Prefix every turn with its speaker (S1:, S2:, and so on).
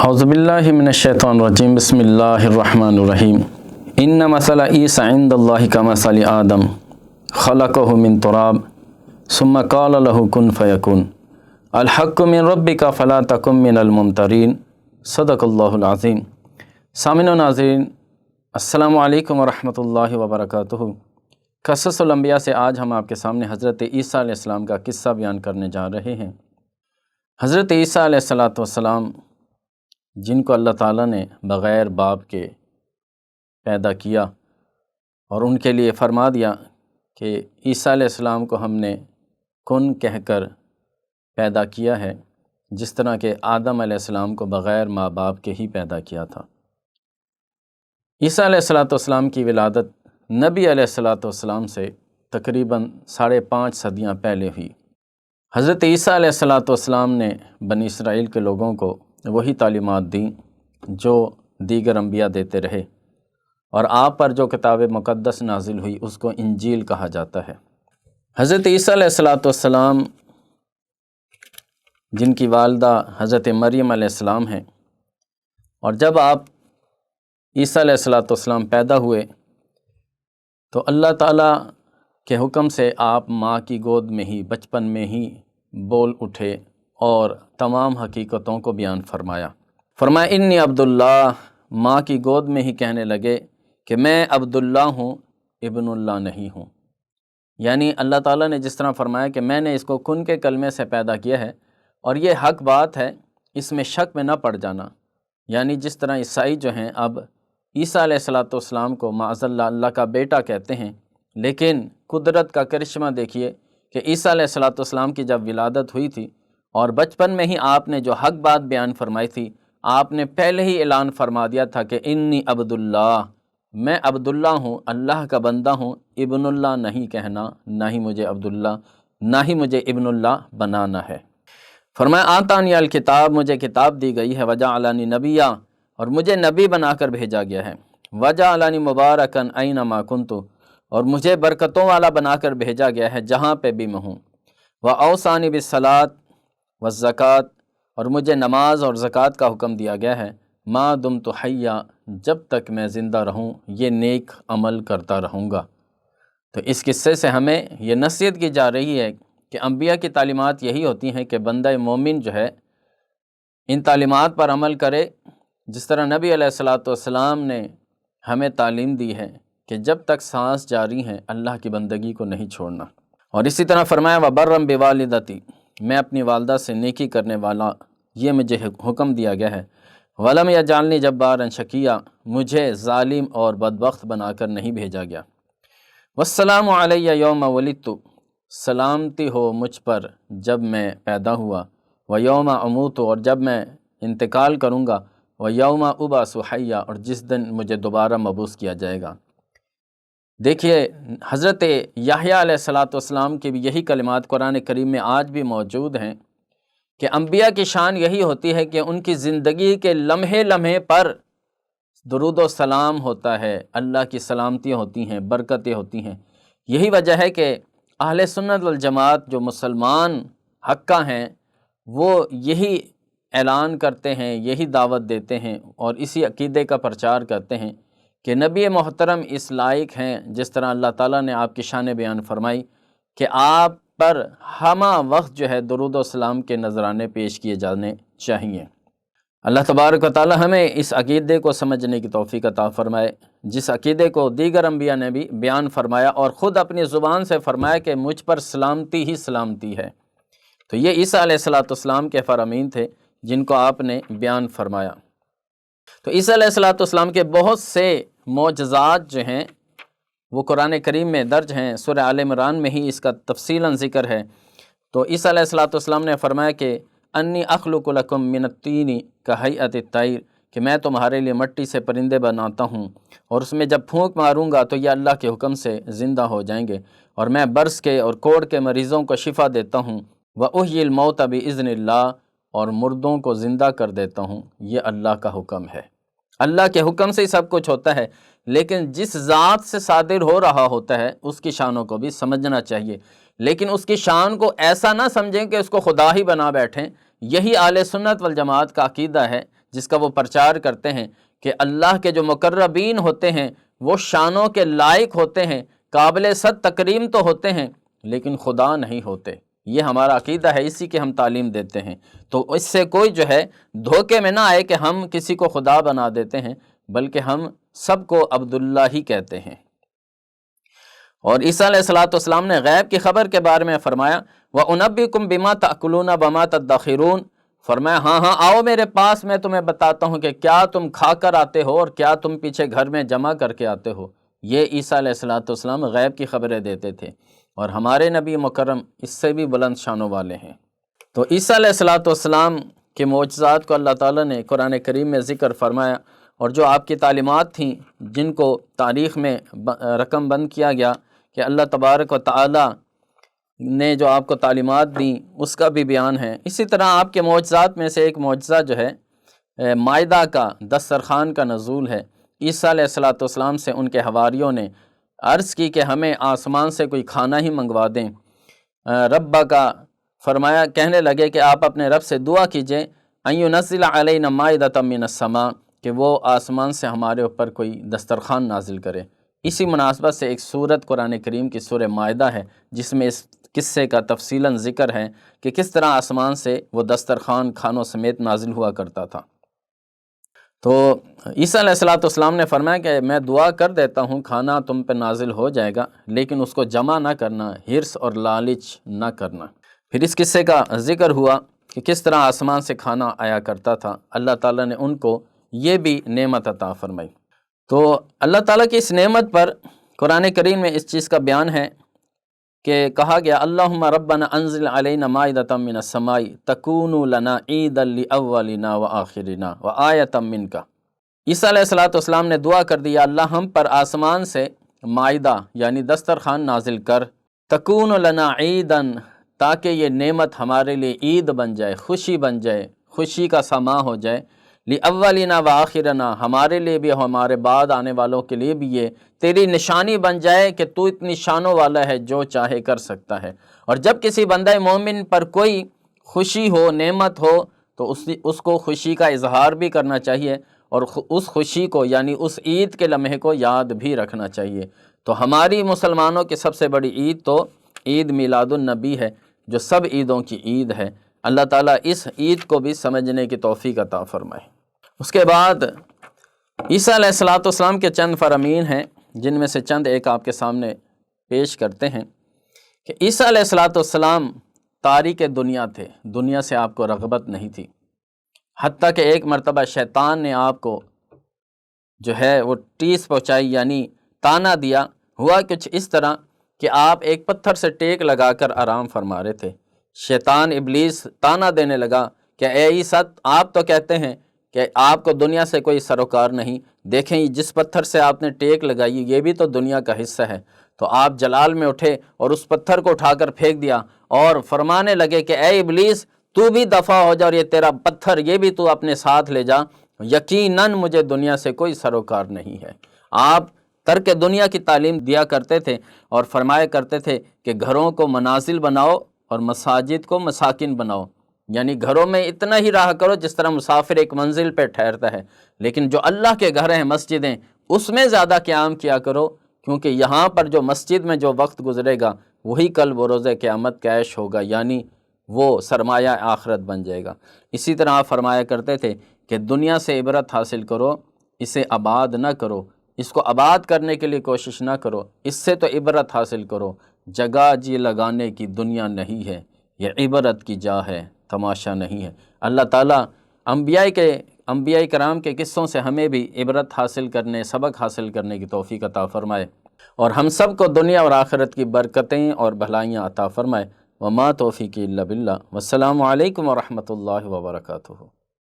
S1: اعوذ باللہ من الشیطان الرجیم بسم اللہ الرحمن الرحیم ان مثل عیسی عند اللہ کمثل آدم خلقہ من تراب ثم قال له کن فیکون الحق من ربک فلا تکن من الممترین صدق اللہ العظیم۔ سامعین و ناظرین السلام علیکم ورحمۃ اللہ وبرکاتہ۔ قصص الانبیاء سے آج ہم آپ کے سامنے حضرت عیسیٰ علیہ السلام کا قصہ بیان کرنے جا رہے ہیں۔ حضرت عیسیٰ علیہ السلام جن کو اللہ تعالیٰ نے بغیر باپ کے پیدا کیا اور ان کے لیے فرما دیا کہ عیسیٰ علیہ السلام کو ہم نے کن کہہ کر پیدا کیا ہے، جس طرح کہ آدم علیہ السلام کو بغیر ماں باپ کے ہی پیدا کیا تھا۔ عیسیٰ علیہ السلام کی ولادت نبی علیہ السلام سے تقریباً 5.5 صدیاں پہلے ہوئی۔ حضرت عیسیٰ علیہ السلام نے بنی اسرائیل کے لوگوں کو وہی تعلیمات دیں جو دیگر انبیاء دیتے رہے، اور آپ پر جو کتاب مقدس نازل ہوئی اس کو انجیل کہا جاتا ہے۔ حضرت عیسیٰ علیہ السلام جن کی والدہ حضرت مریم علیہ السلام ہیں، اور جب آپ عیسیٰ علیہ السلام پیدا ہوئے تو اللہ تعالیٰ کے حکم سے آپ ماں کی گود میں ہی بچپن میں ہی بول اٹھے اور تمام حقیقتوں کو بیان فرمایا انی عبداللہ، ماں کی گود میں ہی کہنے لگے کہ میں عبداللہ ہوں، ابن اللہ نہیں ہوں۔ یعنی اللہ تعالیٰ نے جس طرح فرمایا کہ میں نے اس کو کن کے کلمے سے پیدا کیا ہے، اور یہ حق بات ہے، اس میں شک میں نہ پڑ جانا۔ یعنی جس طرح عیسائی جو ہیں اب عیسیٰ علیہ السلام کو معاذ اللہ کا بیٹا کہتے ہیں، لیکن قدرت کا کرشمہ دیکھیے کہ عیسیٰ علیہ السلام کی جب ولادت ہوئی تھی اور بچپن میں ہی آپ نے جو حق بات بیان فرمائی تھی، آپ نے پہلے ہی اعلان فرما دیا تھا کہ انی عبداللہ، میں عبداللہ ہوں، اللہ کا بندہ ہوں، ابن اللہ نہیں کہنا، نہ ہی مجھے عبداللہ نہ ہی مجھے ابن اللہ بنانا ہے۔ فرمایا آتانی الکتاب، مجھے کتاب دی گئی ہے، وجعلنی نبیا، اور مجھے نبی بنا کر بھیجا گیا ہے، وجعلنی مبارکن اینما کنت، اور مجھے برکتوں والا بنا کر بھیجا گیا ہے جہاں پہ بھی میں ہوں، واوصانی بالصلاۃ والزکوٰۃ، اور مجھے نماز اور زکوٰۃ کا حکم دیا گیا ہے، ما دمت حیا، جب تک میں زندہ رہوں یہ نیک عمل کرتا رہوں گا۔ تو اس قصے سے ہمیں یہ نصیحت کی جا رہی ہے کہ انبیاء کی تعلیمات یہی ہوتی ہیں کہ بندہ مومن جو ہے ان تعلیمات پر عمل کرے، جس طرح نبی علیہ السلام نے ہمیں تعلیم دی ہے کہ جب تک سانس جاری ہیں اللہ کی بندگی کو نہیں چھوڑنا۔ اور اسی طرح فرمایا وبرم بوالدتی، میں اپنی والدہ سے نیکی کرنے والا، یہ مجھے حکم دیا گیا ہے، ولم یجعلنی جبارا شقیا، مجھے ظالم اور بدبخت بنا کر نہیں بھیجا گیا۔ والسلام علی یوم ولدت، سلامتی ہو مجھ پر جب میں پیدا ہوا، ویوم اموت، اور جب میں انتقال کروں گا، ویوم ابعث حیا، اور جس دن مجھے دوبارہ مبعوث کیا جائے گا۔ دیکھیے حضرت یحییٰ علیہ السلام کی بھی یہی کلمات قرآن کریم میں آج بھی موجود ہیں کہ انبیاء کی شان یہی ہوتی ہے کہ ان کی زندگی کے لمحے لمحے پر درود و سلام ہوتا ہے، اللہ کی سلامتیاں ہوتی ہیں، برکتیں ہوتی ہیں۔ یہی وجہ ہے کہ اہل سنت والجماعت جو مسلمان حقہ ہیں وہ یہی اعلان کرتے ہیں، یہی دعوت دیتے ہیں اور اسی عقیدے کا پرچار کرتے ہیں کہ نبی محترم اس لائق ہیں، جس طرح اللہ تعالیٰ نے آپ کی شان بیان فرمائی کہ آپ پر ہمہ وقت جو ہے درود و سلام کے نذرانے پیش کیے جانے چاہیے۔ اللہ تبارک و تعالیٰ ہمیں اس عقیدے کو سمجھنے کی توفیق عطا فرمائے، جس عقیدے کو دیگر انبیاء نے بھی بیان فرمایا اور خود اپنی زبان سے فرمایا کہ مجھ پر سلامتی ہی سلامتی ہے۔ تو یہ عیسیٰ علیہ السلام کے فرامین تھے جن کو آپ نے بیان فرمایا۔ تو عیسیٰ علیہ السلام کے بہت سے معجزات جو ہیں وہ قرآن کریم میں درج ہیں، سورہ آل عمران میں ہی اس کا تفصیلاً ذکر ہے۔ تو عیسیٰ علیہ السلام نے فرمایا کہ انی اخلق لکم من الطین کہیئۃ الطیر، کہ میں تمہارے لیے مٹی سے پرندے بناتا ہوں، اور اس میں جب پھونک ماروں گا تو یہ اللہ کے حکم سے زندہ ہو جائیں گے، اور میں برس کے اور کوڑ کے مریضوں کو شفا دیتا ہوں، وأحیی الموت بإذن اللہ، اور مردوں کو زندہ کر دیتا ہوں، یہ اللہ کا حکم ہے۔ اللہ کے حکم سے ہی سب کچھ ہوتا ہے، لیکن جس ذات سے صادر ہو رہا ہوتا ہے اس کی شانوں کو بھی سمجھنا چاہیے، لیکن اس کی شان کو ایسا نہ سمجھیں کہ اس کو خدا ہی بنا بیٹھیں۔ یہی اہل سنت والجماعت کا عقیدہ ہے، جس کا وہ پرچار کرتے ہیں کہ اللہ کے جو مقربین ہوتے ہیں وہ شانوں کے لائق ہوتے ہیں، قابل صد تکریم تو ہوتے ہیں، لیکن خدا نہیں ہوتے۔ یہ ہمارا عقیدہ ہے، اسی کی ہم تعلیم دیتے ہیں۔ تو اس سے کوئی جو ہے دھوکے میں نہ آئے کہ ہم کسی کو خدا بنا دیتے ہیں، بلکہ ہم سب کو عبداللہ ہی کہتے ہیں۔ اور عیسیٰ علیہ السلام نے غیب کی خبر کے بارے میں فرمایا وَأُنَبِّئُكُم بِمَا تَأْكُلُونَ وَمَا تَدَّخِرُونَ، فرمایا ہاں آؤ میرے پاس، میں تمہیں بتاتا ہوں کہ کیا تم کھا کر آتے ہو اور کیا تم پیچھے گھر میں جمع کر کے آتے ہو۔ یہ عیسیٰ علیہ السلام غیب کی خبریں دیتے تھے، اور ہمارے نبی مکرم اس سے بھی بلند شانوں والے ہیں۔ تو عیسیٰ علیہ السلام کے معجزات کو اللہ تعالیٰ نے قرآن کریم میں ذکر فرمایا، اور جو آپ کی تعلیمات تھیں جن کو تاریخ میں رقم بند کیا گیا کہ اللہ تبارک و تعالیٰ نے جو آپ کو تعلیمات دیں اس کا بھی بیان ہے۔ اسی طرح آپ کے معجزات میں سے ایک معجزہ جو ہے مائدہ کا، دسترخوان کا نزول ہے۔ عیسیٰ علیہ السلام سے ان کے حواریوں نے عرض کی کہ ہمیں آسمان سے کوئی کھانا ہی منگوا دیں۔ ربا کا فرمایا، کہنے لگے کہ آپ اپنے رب سے دعا کیجئے ان ينزل علینا مائدۃ من السماء، کہ وہ آسمان سے ہمارے اوپر کوئی دسترخوان نازل کرے۔ اسی مناسبت سے ایک سورت قرآن کریم کی سورہ مائدہ ہے جس میں اس قصے کا تفصیلاً ذکر ہے کہ کس طرح آسمان سے وہ دسترخوان کھانوں سمیت نازل ہوا کرتا تھا۔ تو عیسیٰ علیہ السلام نے فرمایا کہ میں دعا کر دیتا ہوں، کھانا تم پہ نازل ہو جائے گا، لیکن اس کو جمع نہ کرنا، حرص اور لالچ نہ کرنا۔ پھر اس قصے کا ذکر ہوا کہ کس طرح آسمان سے کھانا آیا کرتا تھا، اللہ تعالیٰ نے ان کو یہ بھی نعمت عطا فرمائی۔ تو اللہ تعالیٰ کی اس نعمت پر قرآن کریم میں اس چیز کا بیان ہے کہ کہا گیا اللہم ربنا انزل علینا مائدۃ من السماء تکون لنا عیدا لاولنا وآخرنا وآیۃ منک۔ عیسیٰ علیہ السلام نے دعا کر دیا، اللہ ہم پر آسمان سے مائدہ یعنی دسترخوان نازل کر، تکون لنا عیدا، تاکہ یہ نعمت ہمارے لیے عید بن جائے، خوشی بن جائے، خوشی کا سماں ہو جائے، لِأَوَّلِنَا وَآخِرَنَا، ہمارے لیے بھی ہمارے بعد آنے والوں کے لیے بھی یہ تیری نشانی بن جائے کہ تو اتنی شانوں والا ہے، جو چاہے کر سکتا ہے۔ اور جب کسی بندہ مومن پر کوئی خوشی ہو، نعمت ہو، تو اس کو خوشی کا اظہار بھی کرنا چاہیے، اور اس خوشی کو یعنی اس عید کے لمحے کو یاد بھی رکھنا چاہیے۔ تو ہماری مسلمانوں کی سب سے بڑی عید تو عید میلاد النبی ہے، جو سب عیدوں کی عید ہے۔ اللہ تعالیٰ اس عید کو بھی سمجھنے کی توفیق عطا فرمائے۔ اس کے بعد عیسیٰ علیہ السلام کے چند فرامین ہیں، جن میں سے چند ایک آپ کے سامنے پیش کرتے ہیں کہ عیسیٰ علیہ السلام تارک دنیا تھے، دنیا سے آپ کو رغبت نہیں تھی، حتیٰ کہ ایک مرتبہ شیطان نے آپ کو جو ہے وہ ٹیس پہنچائی، یعنی تانا دیا۔ ہوا کچھ اس طرح کہ آپ ایک پتھر سے ٹیک لگا کر آرام فرما رہے تھے، شیطان ابلیس تانا دینے لگا کہ اے عیسیٰ، آپ تو کہتے ہیں کہ آپ کو دنیا سے کوئی سروکار نہیں، دیکھیں جس پتھر سے آپ نے ٹیک لگائی یہ بھی تو دنیا کا حصہ ہے۔ تو آپ جلال میں اٹھے اور اس پتھر کو اٹھا کر پھینک دیا اور فرمانے لگے کہ اے ابلیس، تو بھی دفع ہو جا، اور یہ تیرا پتھر یہ بھی تو اپنے ساتھ لے جا، یقیناً مجھے دنیا سے کوئی سروکار نہیں ہے۔ آپ ترک دنیا کی تعلیم دیا کرتے تھے اور فرمایا کرتے تھے کہ گھروں کو منازل بناؤ اور مساجد کو مساکن بناؤ، یعنی گھروں میں اتنا ہی رہا کرو جس طرح مسافر ایک منزل پہ ٹھہرتا ہے، لیکن جو اللہ کے گھر ہیں، مسجدیں، اس میں زیادہ قیام کیا کرو، کیونکہ یہاں پر جو مسجد میں جو وقت گزرے گا وہی کل بروز قیامت کیش ہوگا، یعنی وہ سرمایہ آخرت بن جائے گا۔ اسی طرح آپ فرمایا کرتے تھے کہ دنیا سے عبرت حاصل کرو، اسے آباد نہ کرو، اس کو آباد کرنے کے لیے کوشش نہ کرو، اس سے تو عبرت حاصل کرو۔ جگہ جی لگانے کی دنیا نہیں ہے، یہ عبرت کی جا ہے، تماشا نہیں ہے۔ اللہ تعالیٰ انبیاء کرام کے قصوں سے ہمیں بھی عبرت حاصل کرنے، سبق حاصل کرنے کی توفیق عطا فرمائے، اور ہم سب کو دنیا اور آخرت کی برکتیں اور بھلائیاں عطا فرمائے۔ وما توفیقی الا باللہ، والسلام علیکم ورحمۃ اللہ وبرکاتہ۔